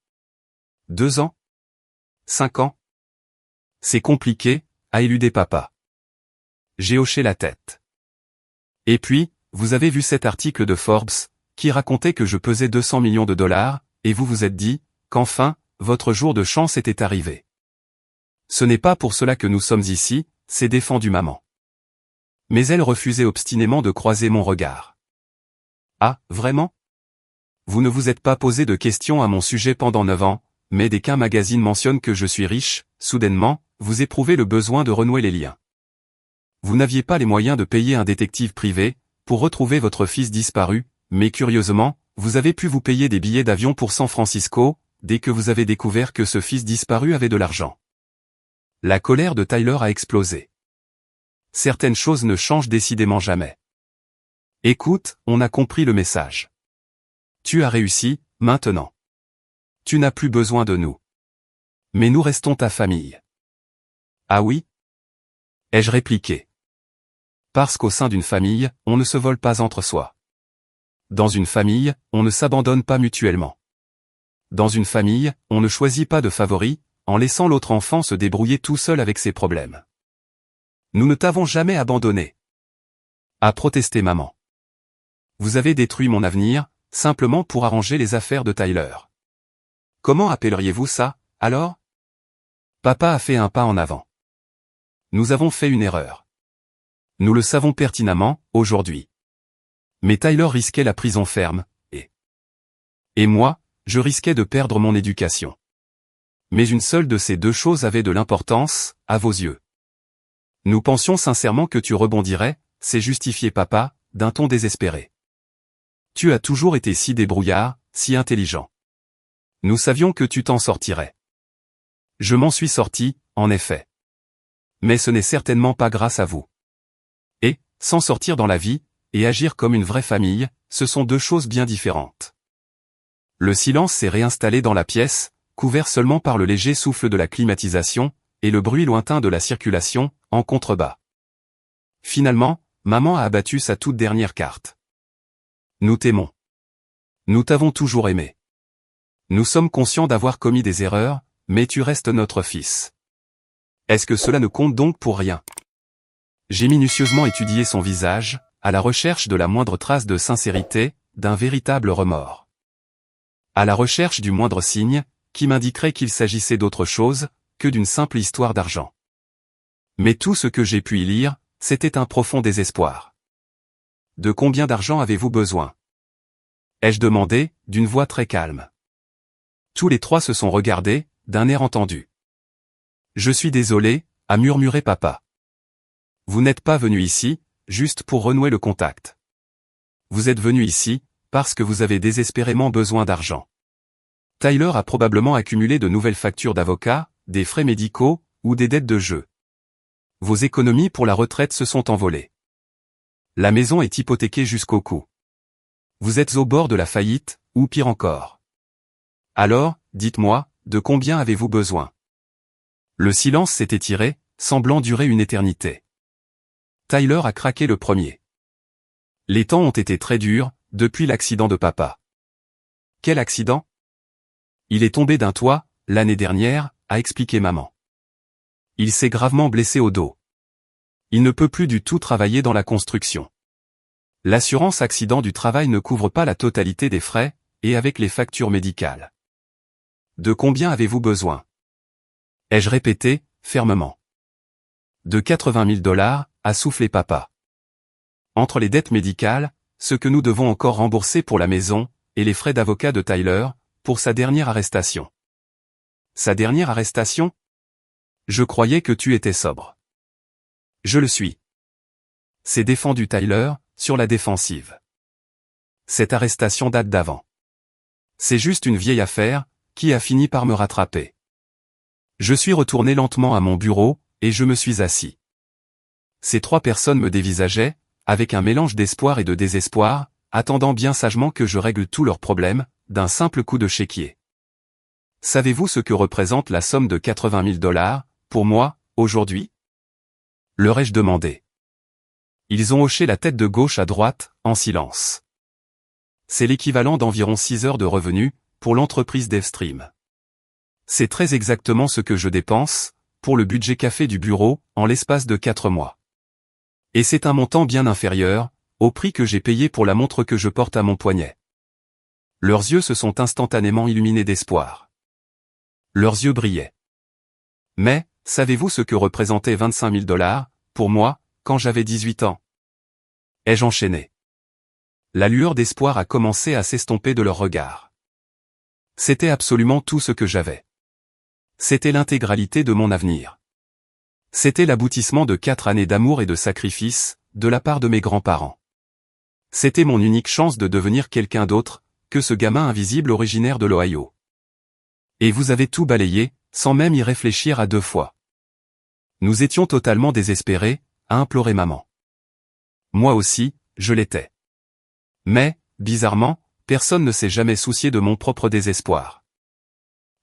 2 ans? 5 ans? C'est compliqué, a éludé papa. J'ai hoché la tête. Et puis, vous avez vu cet article de Forbes, qui racontait que je pesais 200 millions de dollars, et vous vous êtes dit, qu'enfin, votre jour de chance était arrivé. Ce n'est pas pour cela que nous sommes ici, s'est défendu maman. Mais elle refusait obstinément de croiser mon regard. Ah, vraiment? Vous ne vous êtes pas posé de questions à mon sujet pendant 9 ans, mais dès qu'un magazine mentionne que je suis riche, soudainement, vous éprouvez le besoin de renouer les liens. Vous n'aviez pas les moyens de payer un détective privé, pour retrouver votre fils disparu, mais curieusement, vous avez pu vous payer des billets d'avion pour San Francisco, dès que vous avez découvert que ce fils disparu avait de l'argent. La colère de Tyler a explosé. Certaines choses ne changent décidément jamais. Écoute, on a compris le message. Tu as réussi, maintenant. Tu n'as plus besoin de nous. Mais nous restons ta famille. Ah oui? Ai-je répliqué. Parce qu'au sein d'une famille, on ne se vole pas entre soi. Dans une famille, on ne s'abandonne pas mutuellement. Dans une famille, on ne choisit pas de favoris, en laissant l'autre enfant se débrouiller tout seul avec ses problèmes. Nous ne t'avons jamais abandonné. A protesté maman. Vous avez détruit mon avenir, simplement pour arranger les affaires de Tyler. Comment appelleriez-vous ça, alors? Papa a fait un pas en avant. Nous avons fait une erreur. Nous le savons pertinemment, aujourd'hui. Mais Tyler risquait la prison ferme, et moi, je risquais de perdre mon éducation. Mais une seule de ces 2 choses avait de l'importance, à vos yeux. Nous pensions sincèrement que tu rebondirais, s'est justifié papa, d'un ton désespéré. Tu as toujours été si débrouillard, si intelligent. Nous savions que tu t'en sortirais. Je m'en suis sorti, en effet. Mais ce n'est certainement pas grâce à vous. Et, s'en sortir dans la vie, et agir comme une vraie famille, ce sont 2 choses bien différentes. Le silence s'est réinstallé dans la pièce, couvert seulement par le léger souffle de la climatisation, et le bruit lointain de la circulation, en contrebas. Finalement, maman a abattu sa toute dernière carte. Nous t'aimons. Nous t'avons toujours aimé. Nous sommes conscients d'avoir commis des erreurs, mais tu restes notre fils. Est-ce que cela ne compte donc pour rien? J'ai minutieusement étudié son visage, à la recherche de la moindre trace de sincérité, d'un véritable remords. À la recherche du moindre signe, qui m'indiquerait qu'il s'agissait d'autre chose, que d'une simple histoire d'argent. Mais tout ce que j'ai pu y lire, c'était un profond désespoir. De combien d'argent avez-vous besoin? Ai-je demandé, d'une voix très calme. Tous les trois se sont regardés, d'un air entendu. Je suis désolé, a murmuré papa. Vous n'êtes pas venu ici, juste pour renouer le contact. Vous êtes venu ici, parce que vous avez désespérément besoin d'argent. Tyler a probablement accumulé de nouvelles factures d'avocat, des frais médicaux, ou des dettes de jeu. Vos économies pour la retraite se sont envolées. La maison est hypothéquée jusqu'au cou. Vous êtes au bord de la faillite, ou pire encore. Alors, dites-moi, de combien avez-vous besoin? Le silence s'est étiré, semblant durer une éternité. Tyler a craqué le premier. Les temps ont été très durs, depuis l'accident de papa. Quel accident? Il est tombé d'un toit, l'année dernière, a expliqué maman. Il s'est gravement blessé au dos. Il ne peut plus du tout travailler dans la construction. L'assurance accident du travail ne couvre pas la totalité des frais, et avec les factures médicales. De combien avez-vous besoin? Ai-je répété, fermement. De 80 000 $, a soufflé papa. Entre les dettes médicales, ce que nous devons encore rembourser pour la maison, et les frais d'avocat de Tyler, pour sa dernière arrestation. Sa dernière arrestation? Je croyais que tu étais sobre. Je le suis. C'est défendu Tyler, sur la défensive. Cette arrestation date d'avant. C'est juste une vieille affaire, qui a fini par me rattraper. Je suis retourné lentement à mon bureau, et je me suis assis. Ces trois personnes me dévisageaient, avec un mélange d'espoir et de désespoir, attendant bien sagement que je règle tous leurs problèmes, d'un simple coup de chéquier. Savez-vous ce que représente la somme de 80 000 $, pour moi, aujourd'hui? Leur ai-je demandé. Ils ont hoché la tête de gauche à droite, en silence. C'est l'équivalent d'environ 6 heures de revenus, pour l'entreprise DevStream. C'est très exactement ce que je dépense, pour le budget café du bureau, en l'espace de 4 mois. Et c'est un montant bien inférieur, au prix que j'ai payé pour la montre que je porte à mon poignet. Leurs yeux se sont instantanément illuminés d'espoir. Leurs yeux brillaient. Mais, savez-vous ce que représentait 25 000 $, pour moi, quand j'avais 18 ans? Ai-je enchaîné? La lueur d'espoir a commencé à s'estomper de leur regard. C'était absolument tout ce que j'avais. C'était l'intégralité de mon avenir. C'était l'aboutissement de 4 années d'amour et de sacrifice, de la part de mes grands-parents. C'était mon unique chance de devenir quelqu'un d'autre, que ce gamin invisible originaire de l'Ohio. Et vous avez tout balayé, sans même y réfléchir à 2 fois. Nous étions totalement désespérés, a imploré maman. Moi aussi, je l'étais. Mais, bizarrement, personne ne s'est jamais soucié de mon propre désespoir.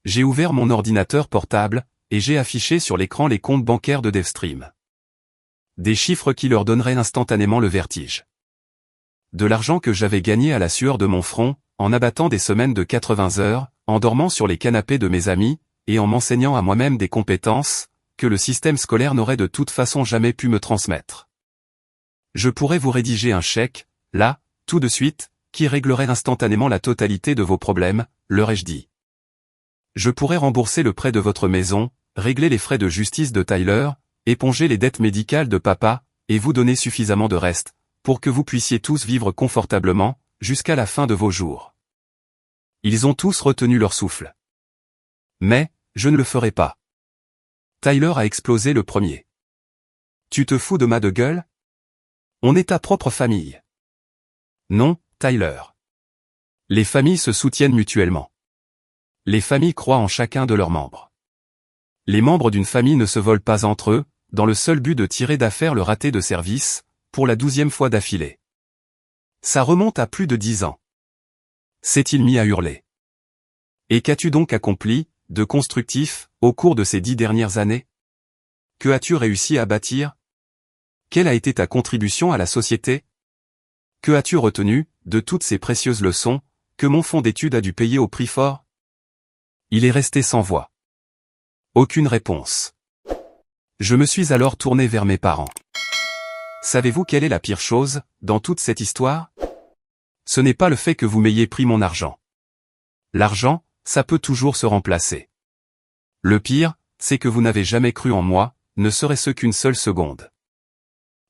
J'ai ouvert mon ordinateur portable, et j'ai affiché sur l'écran les comptes bancaires de DevStream. Des chiffres qui leur donneraient instantanément le vertige. De l'argent que j'avais gagné à la sueur de mon front, en abattant des semaines de 80 heures, en dormant sur les canapés de mes amis, et en m'enseignant à moi-même des compétences, que le système scolaire n'aurait de toute façon jamais pu me transmettre. Je pourrais vous rédiger un chèque, là, tout de suite, qui réglerait instantanément la totalité de vos problèmes, leur ai-je dit. Je pourrais rembourser le prêt de votre maison, régler les frais de justice de Tyler, éponger les dettes médicales de papa, et vous donner suffisamment de reste, pour que vous puissiez tous vivre confortablement, jusqu'à la fin de vos jours. Ils ont tous retenu leur souffle. Mais, je ne le ferai pas. Tyler a explosé le premier. Tu te fous de ma de gueule? On est ta propre famille. Non, Tyler. Les familles se soutiennent mutuellement. Les familles croient en chacun de leurs membres. Les membres d'une famille ne se volent pas entre eux, dans le seul but de tirer d'affaire le raté de service, pour la 12e fois d'affilée. Ça remonte à plus de 10 ans. S'est-il mis à hurler. Et qu'as-tu donc accompli, de constructif, au cours de ces 10 dernières années? Que as-tu réussi à bâtir? Quelle a été ta contribution à la société? Que as-tu retenu, de toutes ces précieuses leçons, que mon fonds d'études a dû payer au prix fort? Il est resté sans voix. Aucune réponse. Je me suis alors tourné vers mes parents. Savez-vous quelle est la pire chose, dans toute cette histoire? Ce n'est pas le fait que vous m'ayez pris mon argent. L'argent, ça peut toujours se remplacer. Le pire, c'est que vous n'avez jamais cru en moi, ne serait-ce qu'une seule seconde.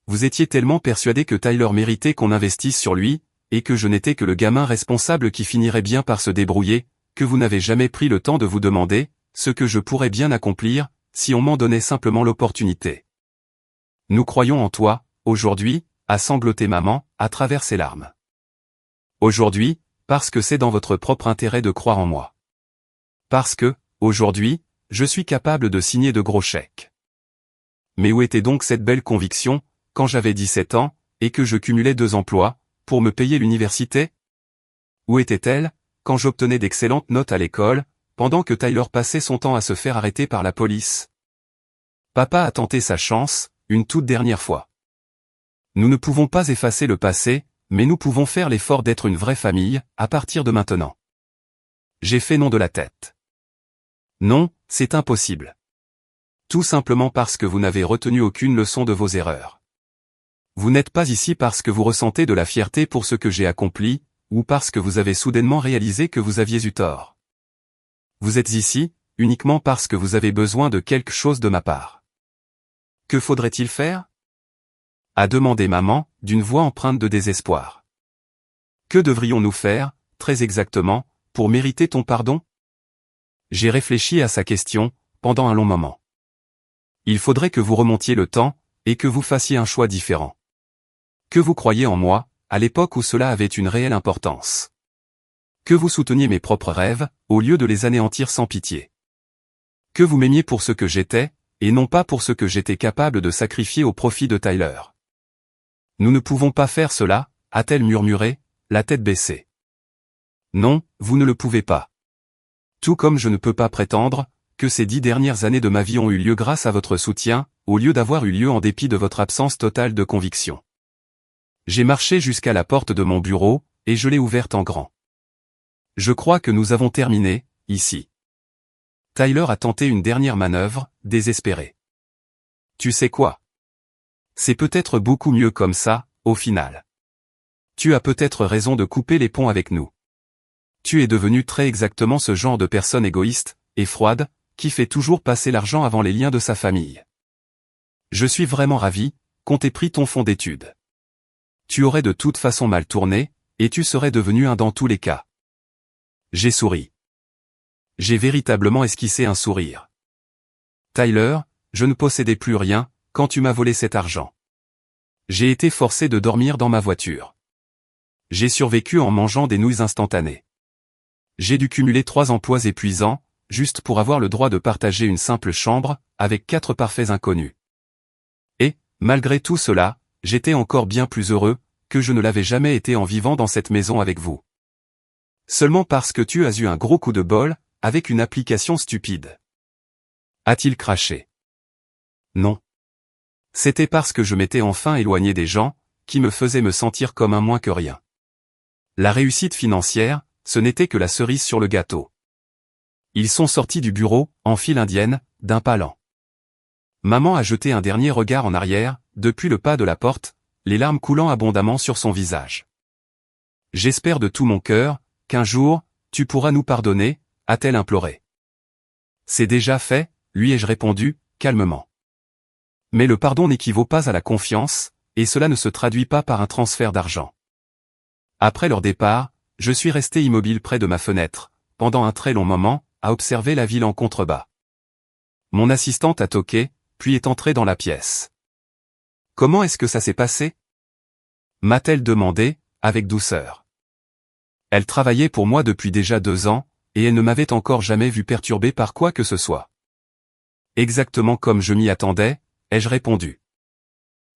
Vous étiez tellement persuadé que Tyler méritait qu'on investisse sur lui, et que je n'étais que le gamin responsable qui finirait bien par se débrouiller, que vous n'avez jamais pris le temps de vous demander ce que je pourrais bien accomplir, si on m'en donnait simplement l'opportunité. Nous croyons en toi, aujourd'hui, a sangloté maman, à travers ses larmes. Aujourd'hui, parce que c'est dans votre propre intérêt de croire en moi. Parce que, aujourd'hui, je suis capable de signer de gros chèques. Mais où était donc cette belle conviction, quand j'avais 17 ans, et que je cumulais 2 emplois, pour me payer l'université? Où était-elle, quand j'obtenais d'excellentes notes à l'école, pendant que Tyler passait son temps à se faire arrêter par la police? Papa a tenté sa chance, une toute dernière fois. Nous ne pouvons pas effacer le passé, mais nous pouvons faire l'effort d'être une vraie famille, à partir de maintenant. J'ai fait non de la tête. Non, c'est impossible. Tout simplement parce que vous n'avez retenu aucune leçon de vos erreurs. Vous n'êtes pas ici parce que vous ressentez de la fierté pour ce que j'ai accompli, ou parce que vous avez soudainement réalisé que vous aviez eu tort. Vous êtes ici, uniquement parce que vous avez besoin de quelque chose de ma part. Que faudrait-il faire? A demandé maman, d'une voix empreinte de désespoir. Que devrions-nous faire, très exactement, pour mériter ton pardon? J'ai réfléchi à sa question, pendant un long moment. Il faudrait que vous remontiez le temps, et que vous fassiez un choix différent. Que vous croyiez en moi, à l'époque où cela avait une réelle importance. Que vous souteniez mes propres rêves, au lieu de les anéantir sans pitié. Que vous m'aimiez pour ce que j'étais, et non pas pour ce que j'étais capable de sacrifier au profit de Tyler. Nous ne pouvons pas faire cela, a-t-elle murmuré, la tête baissée. Non, vous ne le pouvez pas. Tout comme je ne peux pas prétendre que ces 10 dernières années de ma vie ont eu lieu grâce à votre soutien, au lieu d'avoir eu lieu en dépit de votre absence totale de conviction. J'ai marché jusqu'à la porte de mon bureau, et je l'ai ouverte en grand. Je crois que nous avons terminé, ici. Tyler a tenté une dernière manœuvre, désespéré. Tu sais quoi? C'est peut-être beaucoup mieux comme ça, au final. Tu as peut-être raison de couper les ponts avec nous. Tu es devenu très exactement ce genre de personne égoïste, et froide, qui fait toujours passer l'argent avant les liens de sa famille. Je suis vraiment ravi, qu'on t'ait pris ton fonds d'études. Tu aurais de toute façon mal tourné, et tu serais devenu un dans tous les cas. J'ai souri. J'ai véritablement esquissé un sourire. Tyler, je ne possédais plus rien, quand tu m'as volé cet argent. J'ai été forcé de dormir dans ma voiture. J'ai survécu en mangeant des nouilles instantanées. J'ai dû cumuler 3 emplois épuisants, juste pour avoir le droit de partager une simple chambre, avec 4 parfaits inconnus. Et, malgré tout cela, j'étais encore bien plus heureux, que je ne l'avais jamais été en vivant dans cette maison avec vous. Seulement parce que tu as eu un gros coup de bol, avec une application stupide. A-t-il craché? Non. C'était parce que je m'étais enfin éloigné des gens, qui me faisaient me sentir comme un moins que rien. La réussite financière, ce n'était que la cerise sur le gâteau. Ils sont sortis du bureau, en file indienne, d'un pas lent. Maman a jeté un dernier regard en arrière, depuis le pas de la porte, les larmes coulant abondamment sur son visage. J'espère de tout mon cœur, qu'un jour, tu pourras nous pardonner, a-t-elle imploré. C'est déjà fait, lui ai-je répondu, calmement. Mais le pardon n'équivaut pas à la confiance, et cela ne se traduit pas par un transfert d'argent. Après leur départ, je suis resté immobile près de ma fenêtre, pendant un très long moment, à observer la ville en contrebas. Mon assistante a toqué, puis est entrée dans la pièce. Comment est-ce que ça s'est passé? M'a-t-elle demandé, avec douceur. Elle travaillait pour moi depuis déjà 2 ans, et elle ne m'avait encore jamais vu perturbé par quoi que ce soit. Exactement comme je m'y attendais, ai-je répondu.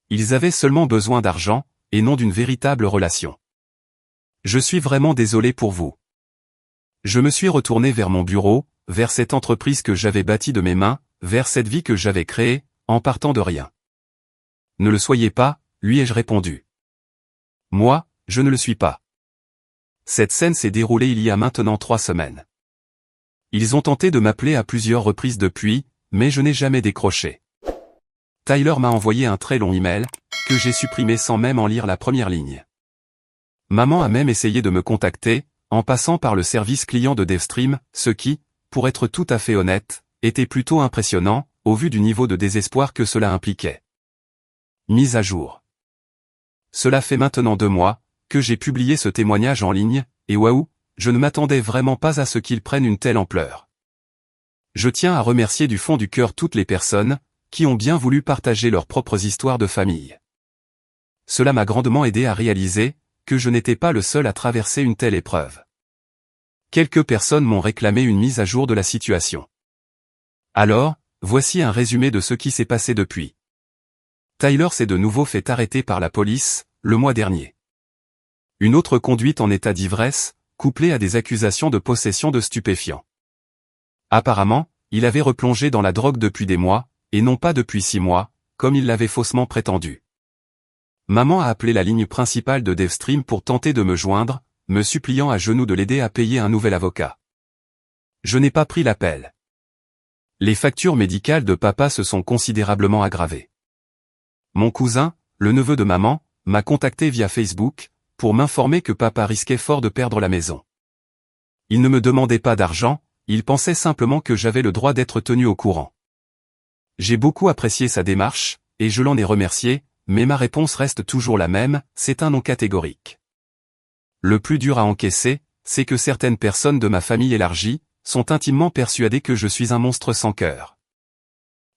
Ils avaient seulement besoin d'argent, et non d'une véritable relation. Je suis vraiment désolé pour vous. Je me suis retourné vers mon bureau, vers cette entreprise que j'avais bâtie de mes mains, vers cette vie que j'avais créée, en partant de rien. Ne le soyez pas, lui ai-je répondu. Moi, je ne le suis pas. Cette scène s'est déroulée il y a maintenant 3 semaines. Ils ont tenté de m'appeler à plusieurs reprises depuis, mais je n'ai jamais décroché. Tyler m'a envoyé un très long email, que j'ai supprimé sans même en lire la première ligne. Maman a même essayé de me contacter, en passant par le service client de DevStream, ce qui, pour être tout à fait honnête, était plutôt impressionnant, au vu du niveau de désespoir que cela impliquait. Mise à jour. Cela fait maintenant 2 mois, que j'ai publié ce témoignage en ligne, et waouh, je ne m'attendais vraiment pas à ce qu'il prenne une telle ampleur. Je tiens à remercier du fond du cœur toutes les personnes, qui ont bien voulu partager leurs propres histoires de famille. Cela m'a grandement aidé à réaliser, que je n'étais pas le seul à traverser une telle épreuve. Quelques personnes m'ont réclamé une mise à jour de la situation. Alors, voici un résumé de ce qui s'est passé depuis. Tyler s'est de nouveau fait arrêter par la police, le mois dernier. Une autre conduite en état d'ivresse, couplée à des accusations de possession de stupéfiants. Apparemment, il avait replongé dans la drogue depuis des mois, et non pas depuis 6 mois, comme il l'avait faussement prétendu. Maman a appelé la ligne principale de DevStream pour tenter de me joindre, me suppliant à genoux de l'aider à payer un nouvel avocat. Je n'ai pas pris l'appel. Les factures médicales de papa se sont considérablement aggravées. Mon cousin, le neveu de maman, m'a contacté via Facebook, pour m'informer que papa risquait fort de perdre la maison. Il ne me demandait pas d'argent, il pensait simplement que j'avais le droit d'être tenu au courant. J'ai beaucoup apprécié sa démarche, et je l'en ai remercié, mais ma réponse reste toujours la même, c'est un non catégorique. Le plus dur à encaisser, c'est que certaines personnes de ma famille élargie, sont intimement persuadées que je suis un monstre sans cœur.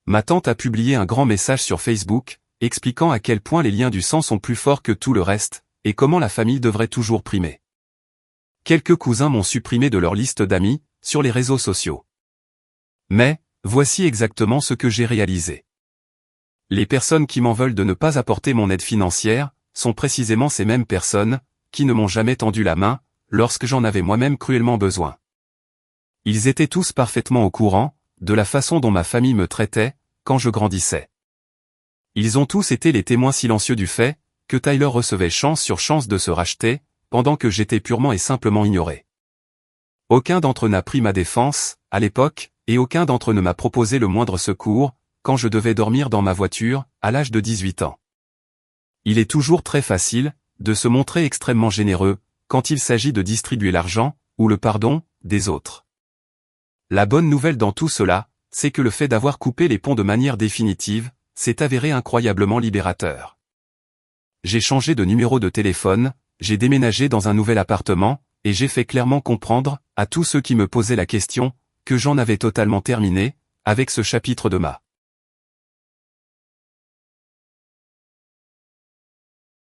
Ma tante a publié un grand message sur Facebook, expliquant à quel point les liens du sang sont plus forts que tout le reste, et comment la famille devrait toujours primer. Quelques cousins m'ont supprimé de leur liste d'amis, sur les réseaux sociaux. Mais, voici exactement ce que j'ai réalisé. Les personnes qui m'en veulent de ne pas apporter mon aide financière, sont précisément ces mêmes personnes, qui ne m'ont jamais tendu la main, lorsque j'en avais moi-même cruellement besoin. Ils étaient tous parfaitement au courant, de la façon dont ma famille me traitait, quand je grandissais. Ils ont tous été les témoins silencieux du fait, que Tyler recevait chance sur chance de se racheter, pendant que j'étais purement et simplement ignoré. Aucun d'entre eux n'a pris ma défense, à l'époque, et aucun d'entre eux ne m'a proposé le moindre secours, quand je devais dormir dans ma voiture, à l'âge de 18 ans. Il est toujours très facile, de se montrer extrêmement généreux, quand il s'agit de distribuer l'argent, ou le pardon, des autres. La bonne nouvelle dans tout cela, c'est que le fait d'avoir coupé les ponts de manière définitive, s'est avéré incroyablement libérateur. J'ai changé de numéro de téléphone, j'ai déménagé dans un nouvel appartement, et j'ai fait clairement comprendre, à tous ceux qui me posaient la question, que j'en avais totalement terminé, avec ce chapitre de ma